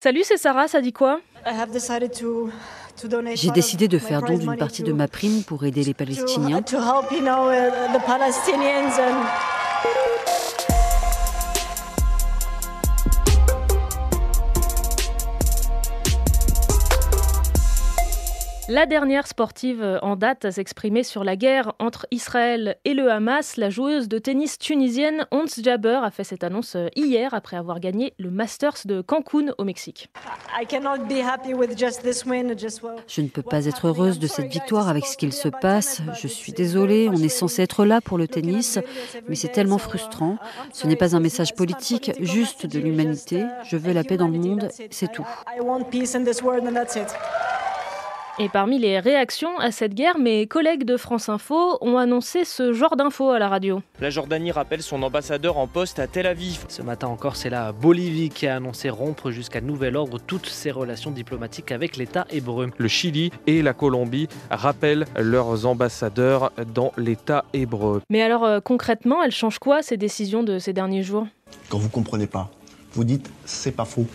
Salut, c'est Sarah, ça dit quoi? J'ai décidé de faire don d'une partie de ma prime pour aider les Palestiniens. La dernière sportive en date à s'exprimer sur la guerre entre Israël et le Hamas, la joueuse de tennis tunisienne Ons Jabeur a fait cette annonce hier après avoir gagné le Masters de Cancun au Mexique. Je ne peux pas être heureuse de cette victoire avec ce qu'il se passe. Je suis désolée, on est censé être là pour le tennis, mais c'est tellement frustrant. Ce n'est pas un message politique, juste de l'humanité. Je veux la paix dans le monde, c'est tout. Et parmi les réactions à cette guerre, mes collègues de France Info ont annoncé ce genre d'infos à la radio. La Jordanie rappelle son ambassadeur en poste à Tel Aviv. Ce matin encore, c'est la Bolivie qui a annoncé rompre jusqu'à nouvel ordre toutes ses relations diplomatiques avec l'État hébreu. Le Chili et la Colombie rappellent leurs ambassadeurs dans l'État hébreu. Mais alors concrètement, elles changent quoi ces décisions de ces derniers jours? Quand vous comprenez pas, vous dites c'est pas faux.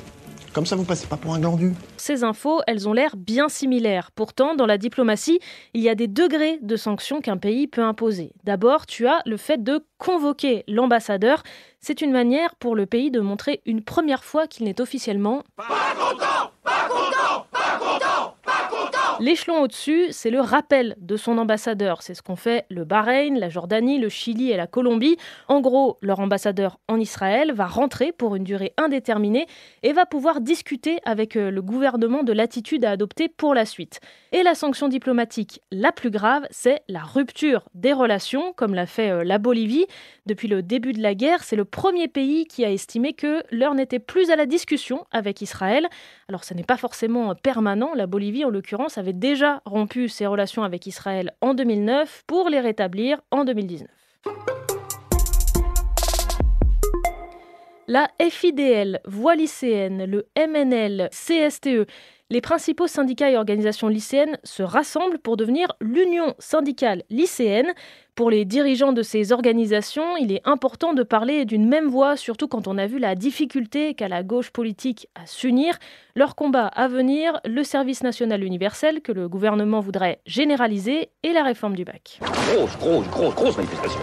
Comme ça, vous passez pas pour un glandu. Ces infos, elles ont l'air bien similaires. Pourtant, dans la diplomatie, il y a des degrés de sanctions qu'un pays peut imposer. D'abord, tu as le fait de convoquer l'ambassadeur. C'est une manière pour le pays de montrer une première fois qu'il n'est officiellement pas content, pas content, pas content, pas content. L'échelon au-dessus, c'est le rappel de son ambassadeur. C'est ce qu'ont fait le Bahreïn, la Jordanie, le Chili et la Colombie. En gros, leur ambassadeur en Israël va rentrer pour une durée indéterminée et va pouvoir discuter avec le gouvernement de l'attitude à adopter pour la suite. Et la sanction diplomatique la plus grave, c'est la rupture des relations, comme l'a fait la Bolivie. Depuis le début de la guerre, c'est le premier pays qui a estimé que l'heure n'était plus à la discussion avec Israël. Alors ce n'est pas forcément permanent. La Bolivie, en l'occurrence, avait déjà rompu ses relations avec Israël en 2009 pour les rétablir en 2019. La FIDL, Voix lycéenne, le MNL, CSTE, les principaux syndicats et organisations lycéennes se rassemblent pour devenir l'Union syndicale lycéenne. Pour les dirigeants de ces organisations, il est important de parler d'une même voix, surtout quand on a vu la difficulté qu'a la gauche politique à s'unir. Leur combat à venir, le service national universel que le gouvernement voudrait généraliser et la réforme du bac. Grosse manifestation.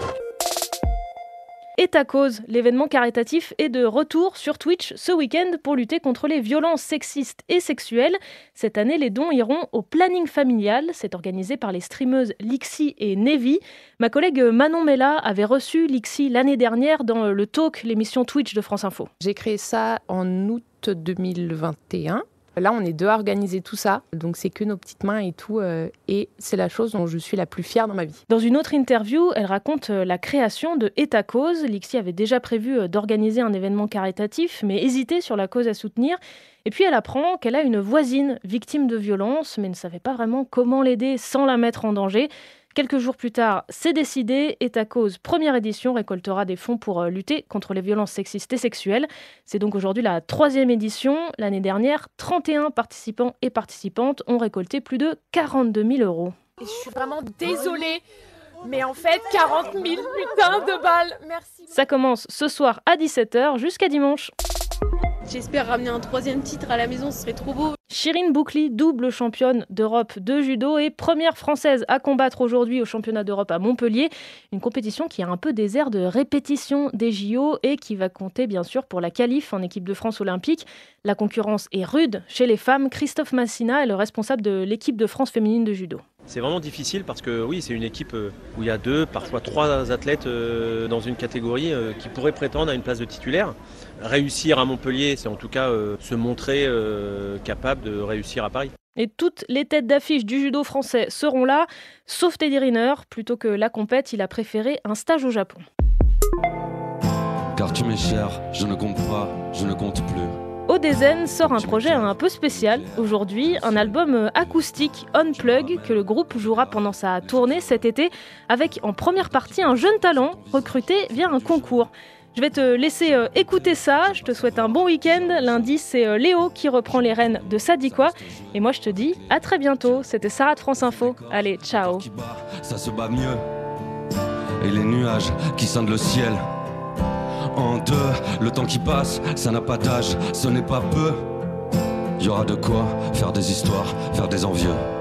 Et à cause, l'événement caritatif est de retour sur Twitch ce week-end pour lutter contre les violences sexistes et sexuelles. Cette année, les dons iront au planning familial. C'est organisé par les streameuses Lixi et Nevi. Ma collègue Manon Mella avait reçu Lixi l'année dernière dans le Talk, l'émission Twitch de France Info. J'ai créé ça en août 2021. Là, on est deux à organiser tout ça, donc c'est que nos petites mains et tout, et c'est la chose dont je suis la plus fière dans ma vie. Dans une autre interview, elle raconte la création de Et ta cause. Lixi avait déjà prévu d'organiser un événement caritatif, mais hésitait sur la cause à soutenir. Et puis elle apprend qu'elle a une voisine victime de violences, mais ne savait pas vraiment comment l'aider sans la mettre en danger. Quelques jours plus tard, c'est décidé. Et ta cause, première édition, récoltera des fonds pour lutter contre les violences sexistes et sexuelles. C'est donc aujourd'hui la 3e édition. L'année dernière, 31 participants et participantes ont récolté plus de 42 000 €. Et je suis vraiment désolée, mais en fait, 40 000 putains de balles. Merci. Ça commence ce soir à 17h jusqu'à dimanche. J'espère ramener un 3e titre à la maison, ce serait trop beau. Chirine Boukli, double championne d'Europe de judo et première française à combattre aujourd'hui au championnat d'Europe à Montpellier. Une compétition qui a un peu des airs de répétition des JO et qui va compter bien sûr pour la qualif en équipe de France olympique. La concurrence est rude chez les femmes. Christophe Massina est le responsable de l'équipe de France féminine de judo. C'est vraiment difficile parce que oui, c'est une équipe où il y a 2, parfois 3 athlètes dans une catégorie qui pourraient prétendre à une place de titulaire. Réussir à Montpellier, c'est en tout cas se montrer capable de réussir à Paris. Et toutes les têtes d'affiche du judo français seront là, sauf Teddy Riner. Plutôt que la compète, il a préféré un stage au Japon. Car tu m'es cher, je ne compte pas, je ne compte plus. Odezen sort un projet un peu spécial aujourd'hui, un album acoustique Unplug que le groupe jouera pendant sa tournée cet été avec en première partie un jeune talent recruté via un concours. Je vais te laisser écouter ça, je te souhaite un bon week-end. Lundi, c'est Léo qui reprend les rênes de Ça dit quoi. Et moi, je te dis à très bientôt. C'était Sarah de France Info. Allez, ciao. Ça se bat mieux. Et les nuages qui scindent le ciel. En deux, le temps qui passe, ça n'a pas d'âge, ce n'est pas peu. y aura de quoi faire des histoires, faire des envieux.